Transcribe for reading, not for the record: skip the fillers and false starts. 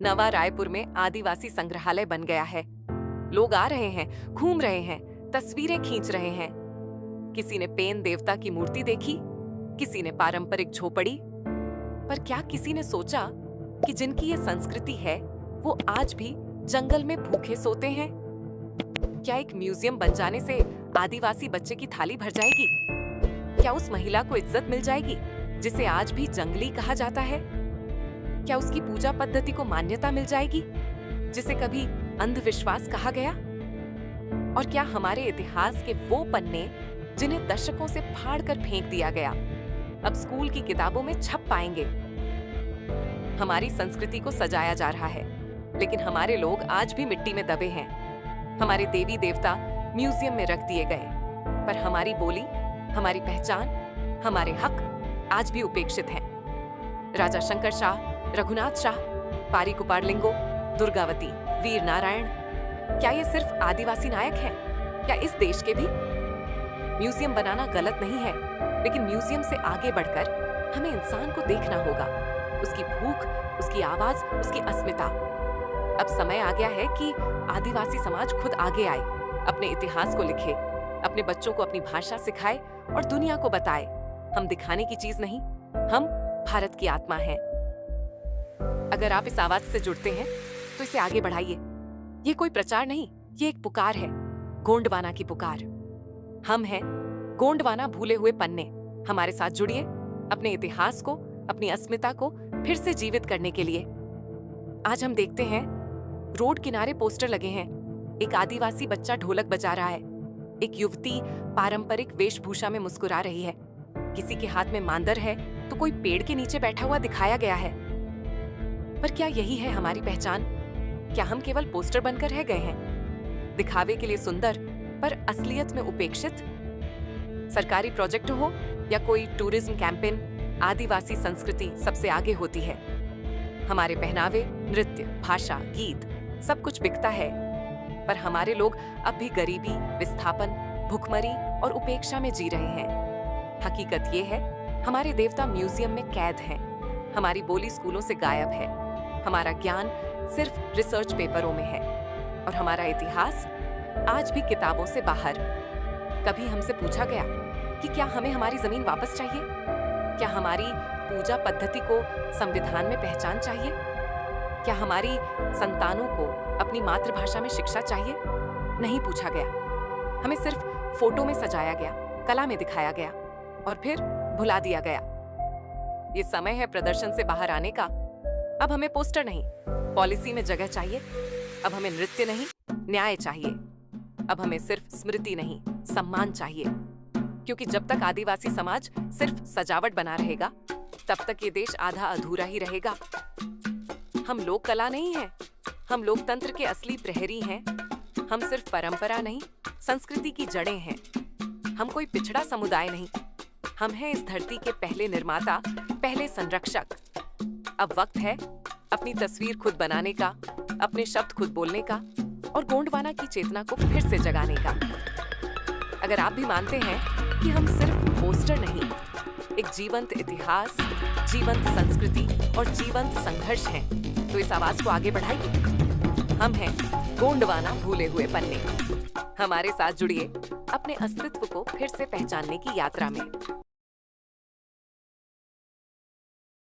नवा रायपुर में आदिवासी संग्रहालय बन गया है। लोग आ रहे हैं, घूम रहे हैं, तस्वीरें खींच रहे हैं। किसी ने पेन देवता की मूर्ति देखी, किसी ने पारंपरिक झोपड़ी। पर क्या किसी ने सोचा कि जिनकी ये संस्कृति है वो आज भी जंगल में भूखे सोते हैं? क्या एक म्यूजियम बन जाने से आदिवासी बच्चे की थाली भर जाएगी? क्या उस महिला को इज्जत मिल जाएगी जिसे आज भी जंगली कहा जाता है? क्या उसकी पूजा पद्धति को मान्यता मिल जाएगी जिसे कभी अंधविश्वास कहा गया? और क्या हमारे इतिहास के वो पन्ने जिन्हें दशकों से फाड़कर फेंक दिया गया अब स्कूल की किताबों में छप पाएंगे? हमारी संस्कृति को सजाया जा रहा है, लेकिन हमारे लोग आज भी मिट्टी में दबे हैं। हमारे देवी देवता म्यूजियम में रख दिए गए, पर हमारी बोली, हमारी पहचान, हमारे हक आज भी उपेक्षित हैं। राजा शंकर शाह, रघुनाथ शाह, पारी कुपारलिंगो, दुर्गावती, वीर नारायण, क्या ये सिर्फ आदिवासी नायक हैं? क्या इस देश के भी? म्यूजियम बनाना गलत नहीं है, लेकिन म्यूजियम से आगे बढ़कर हमें इंसान को देखना होगा, उसकी भूख, उसकी आवाज, उसकी अस्मिता। अब समय आ गया है कि आदिवासी समाज खुद आगे आए, अपने इतिहास को लिखे, अपने बच्चों को अपनी भाषा सिखाए और दुनिया को बताए हम दिखाने की चीज नहीं, हम भारत की आत्मा हैं। अगर आप इस आवाज से जुड़ते हैं तो इसे आगे बढ़ाइए। ये कोई प्रचार नहीं, ये एक पुकार है, गोंडवाना की पुकार। हम हैं गोंडवाना भूले हुए पन्ने। हमारे साथ जुड़िए अपने इतिहास को, अपनी अस्मिता को फिर से जीवित करने के लिए। आज हम देखते हैं रोड किनारे पोस्टर लगे हैं। एक आदिवासी बच्चा ढोलक बजा रहा है, एक युवती पारंपरिक वेशभूषा में मुस्कुरा रही है, किसी के हाथ में मांदर है तो कोई पेड़ के नीचे बैठा हुआ दिखाया गया है। पर क्या यही है हमारी पहचान? क्या हम केवल पोस्टर बनकर रह गए हैं, दिखावे के लिए सुंदर पर असलियत में उपेक्षित? सरकारी प्रोजेक्ट हो या कोई टूरिज्म कैंपेन, आदिवासी संस्कृति सबसे आगे होती है। हमारे पहनावे, नृत्य, भाषा, गीत सब कुछ बिकता है, पर हमारे लोग अब भी गरीबी, विस्थापन, भुखमरी और उपेक्षा में जी रहे हैं। हकीकत ये है, हमारे देवता म्यूजियम में कैद हैं, हमारी बोली स्कूलों से गायब है, हमारा ज्ञान सिर्फ रिसर्च पेपरों में है और हमारा इतिहास आज भी किताबों से बाहर। कभी हमसे पूछा गया कि क्या हमें हमारी जमीन वापस चाहिए? क्या हमारी पूजा पद्धति को संविधान में पहचान चाहिए? क्या हमारी संतानों को अपनी मातृभाषा में शिक्षा चाहिए? नहीं पूछा गया। हमें सिर्फ फोटो में सजाया गया, कला में दिखाया गया और फिर भुला दिया गया। ये समय है प्रदर्शन से बाहर आने का। अब हमें पोस्टर नहीं, पॉलिसी में जगह चाहिए। अब हमें नृत्य नहीं, न्याय चाहिए। अब हमें सिर्फ स्मृति नहीं, सम्मान चाहिए। क्योंकि जब तक आदिवासी समाज सिर्फ सजावट बना रहेगा, तब तक ये देश आधा अधूरा ही रहेगा। हम लोक कला नहीं हैं, हम लोकतंत्र के असली प्रहरी हैं। हम सिर्फ परंपरा नहीं, संस्कृति की जड़ें हैं। हम कोई पिछड़ा समुदाय नहीं, हम हैं इस धरती के पहले निर्माता, पहले संरक्षक। अब वक्त है अपनी तस्वीर खुद बनाने का, अपने शब्द खुद बोलने का और गोंडवाना की चेतना को फिर से जगाने का। अगर आप भी मानते हैं कि हम सिर्फ पोस्टर नहीं, एक जीवंत इतिहास, जीवंत संस्कृति और जीवंत संघर्ष हैं, तो इस आवाज को आगे बढ़ाइए। हम हैं गोंडवाना भूले हुए पन्ने। हमारे साथ जुड़िए अपने अस्तित्व को फिर से पहचानने की यात्रा में।